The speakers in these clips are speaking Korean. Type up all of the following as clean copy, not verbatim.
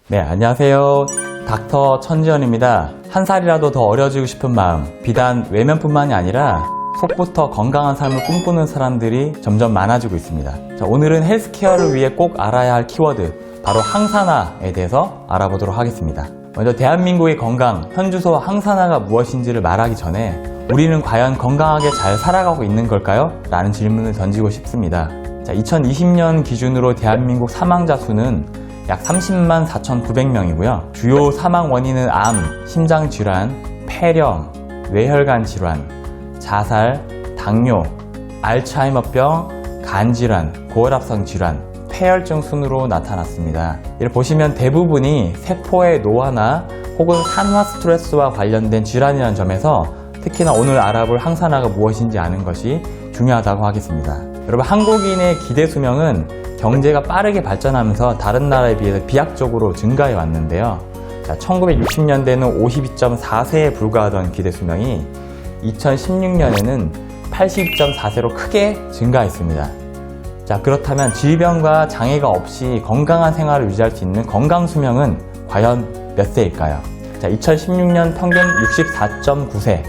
네, 안녕하세요. 닥터 천지현입니다. 한 살이라도 더 어려지고 싶은 마음, 비단 외면뿐만이 아니라 속부터 건강한 삶을 꿈꾸는 사람들이 점점 많아지고 있습니다. 자, 오늘은 헬스케어를 위해 꼭 알아야 할 키워드, 바로 항산화에 대해서 알아보도록 하겠습니다. 먼저 대한민국의 건강, 현주소 항산화가 무엇인지를 말하기 전에 우리는 과연 건강하게 잘 살아가고 있는 걸까요? 라는 질문을 던지고 싶습니다. 자, 2020년 기준으로 대한민국 사망자 수는 약 30만 4,900명이고요. 주요 사망 원인은 암, 심장질환, 폐렴, 뇌혈관 질환, 자살, 당뇨, 알츠하이머병, 간질환, 고혈압성 질환, 폐혈증 순으로 나타났습니다. 이를 보시면 대부분이 세포의 노화나 혹은 산화 스트레스와 관련된 질환이라는 점에서 특히나 오늘 알아볼 항산화가 무엇인지 아는 것이 중요하다고 하겠습니다. 여러분, 한국인의 기대 수명은 경제가 빠르게 발전하면서 다른 나라에 비해서 비약적으로 증가해 왔는데요. 1960년대는 52.4세에 불과하던 기대 수명이 2016년에는 82.4세로 크게 증가했습니다. 자, 그렇다면 질병과 장애가 없이 건강한 생활을 유지할 수 있는 건강 수명은 과연 몇 세일까요? 자, 2016년 평균 64.9세,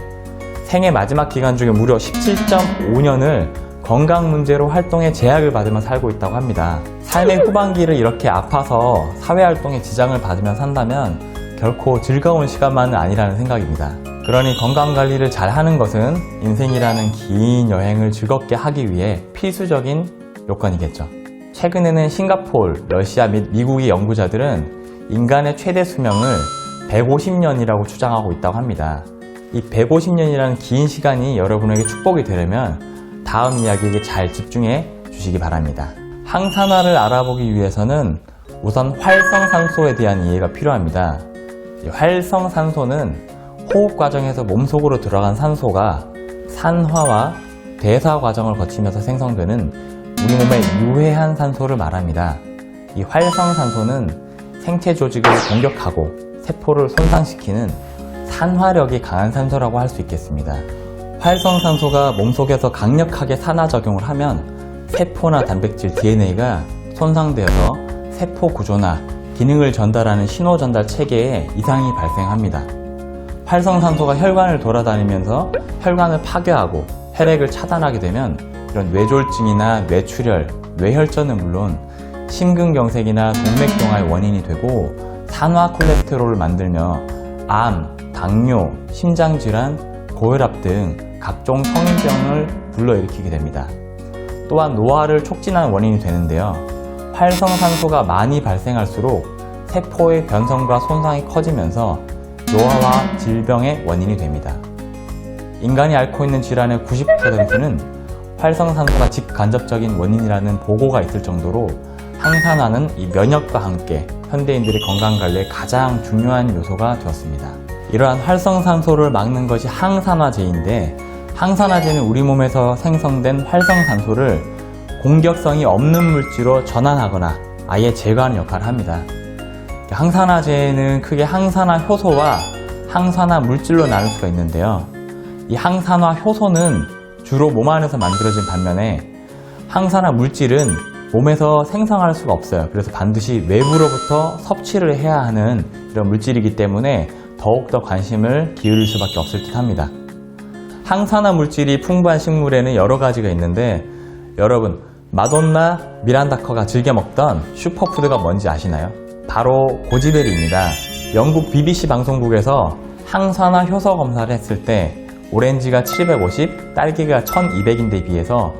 생애 마지막 기간 중에 무려 17.5년을 건강 문제로 활동에 제약을 받으며 살고 있다고 합니다. 삶의 후반기를 이렇게 아파서 사회활동에 지장을 받으며 산다면 결코 즐거운 시간만은 아니라는 생각입니다. 그러니 건강관리를 잘 하는 것은 인생이라는 긴 여행을 즐겁게 하기 위해 필수적인 요건이겠죠. 최근에는 싱가포르, 러시아 및 미국의 연구자들은 인간의 최대 수명을 150년이라고 추정하고 있다고 합니다. 이 150년이라는 긴 시간이 여러분에게 축복이 되려면 다음 이야기에게 잘 집중해 주시기 바랍니다. 항산화를 알아보기 위해서는 우선 활성산소에 대한 이해가 필요합니다. 활성산소는 호흡 과정에서 몸속으로 들어간 산소가 산화와 대사 과정을 거치면서 생성되는 우리 몸의 유해한 산소를 말합니다. 이 활성산소는 생체 조직을 공격하고 세포를 손상시키는 산화력이 강한 산소라고 할 수 있겠습니다. 활성산소가 몸속에서 강력하게 산화작용을 하면 세포나 단백질, DNA가 손상되어서 세포 구조나 기능을 전달하는 신호 전달 체계에 이상이 발생합니다. 활성산소가 혈관을 돌아다니면서 혈관을 파괴하고 혈액을 차단하게 되면 이런 뇌졸중이나 뇌출혈, 뇌혈전은 물론 심근경색이나 동맥경화의 원인이 되고 산화 콜레스테롤을 만들며 암, 당뇨, 심장질환, 고혈압 등 각종 성인병을 불러일으키게 됩니다. 또한 노화를 촉진하는 원인이 되는데요. 활성산소가 많이 발생할수록 세포의 변성과 손상이 커지면서 노화와 질병의 원인이 됩니다. 인간이 앓고 있는 질환의 90%는 활성산소가 직간접적인 원인이라는 보고가 있을 정도로 항산화는 이 면역과 함께 현대인들의 건강관리에 가장 중요한 요소가 되었습니다. 이러한 활성산소를 막는 것이 항산화제인데, 항산화제는 우리 몸에서 생성된 활성산소를 공격성이 없는 물질로 전환하거나 아예 제거하는 역할을 합니다. 항산화제는 크게 항산화 효소와 항산화 물질로 나눌 수가 있는데요. 이 항산화 효소는 주로 몸 안에서 만들어진 반면에 항산화 물질은 몸에서 생성할 수가 없어요. 그래서 반드시 외부로부터 섭취를 해야 하는 이런 물질이기 때문에 더욱더 관심을 기울일 수밖에 없을 듯 합니다. 항산화 물질이 풍부한 식물에는 여러 가지가 있는데, 여러분, 마돈나, 미란다커가 즐겨 먹던 슈퍼푸드가 뭔지 아시나요? 바로 고지베리입니다. 영국 BBC 방송국에서 항산화 효소 검사를 했을 때 오렌지가 750, 딸기가 1200인데 비해서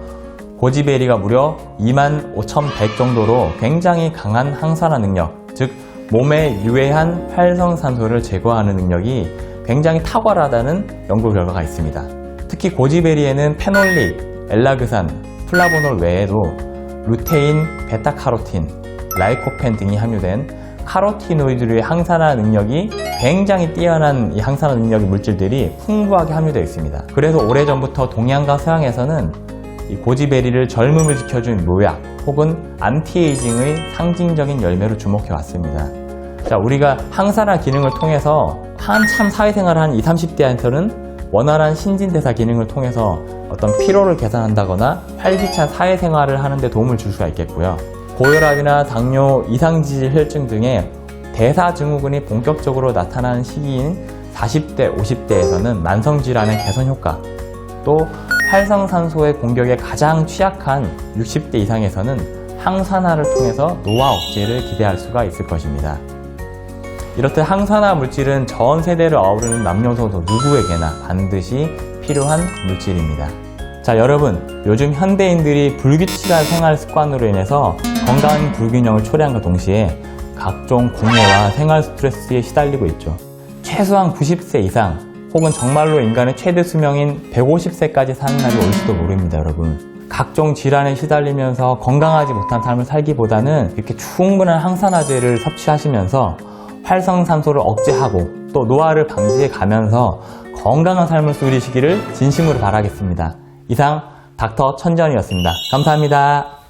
고지베리가 무려 25,100 정도로 굉장히 강한 항산화 능력, 즉 몸에 유해한 활성산소를 제거하는 능력이 굉장히 탁월하다는 연구 결과가 있습니다. 특히 고지베리에는 페놀릭, 엘라그산, 플라보놀 외에도 루테인, 베타카로틴, 라이코펜 등이 함유된 카로티노이드류의 항산화 능력이 굉장히 뛰어난 이 항산화 능력의 물질들이 풍부하게 함유되어 있습니다. 그래서 오래전부터 동양과 서양에서는 이 고지베리를 젊음을 지켜준 묘약 혹은 안티에이징의 상징적인 열매로 주목해 왔습니다. 자, 우리가 항산화 기능을 통해서 한참 사회생활을 한 20, 30대한테는 원활한 신진대사 기능을 통해서 어떤 피로를 개선한다거나 활기찬 사회생활을 하는 데 도움을 줄 수가 있겠고요. 고혈압이나 당뇨, 이상지질 혈증 등의 대사증후군이 본격적으로 나타나는 시기인 40대, 50대에서는 만성질환의 개선 효과, 또 활성산소의 공격에 가장 취약한 60대 이상에서는 항산화를 통해서 노화 억제를 기대할 수가 있을 것입니다. 이렇듯 항산화 물질은 전 세대를 아우르는 남녀노소 누구에게나 반드시 필요한 물질입니다. 자, 여러분, 요즘 현대인들이 불규칙한 생활 습관으로 인해서 건강 불균형을 초래함과 동시에 각종 공해와 생활 스트레스에 시달리고 있죠. 최소한 90세 이상 혹은 정말로 인간의 최대 수명인 150세까지 사는 날이 올지도 모릅니다, 여러분. 각종 질환에 시달리면서 건강하지 못한 삶을 살기보다는 이렇게 충분한 항산화제를 섭취하시면서 활성산소를 억제하고 또 노화를 방지해 가면서 건강한 삶을 누리시기를 진심으로 바라겠습니다. 이상 닥터 천재원이었습니다. 감사합니다.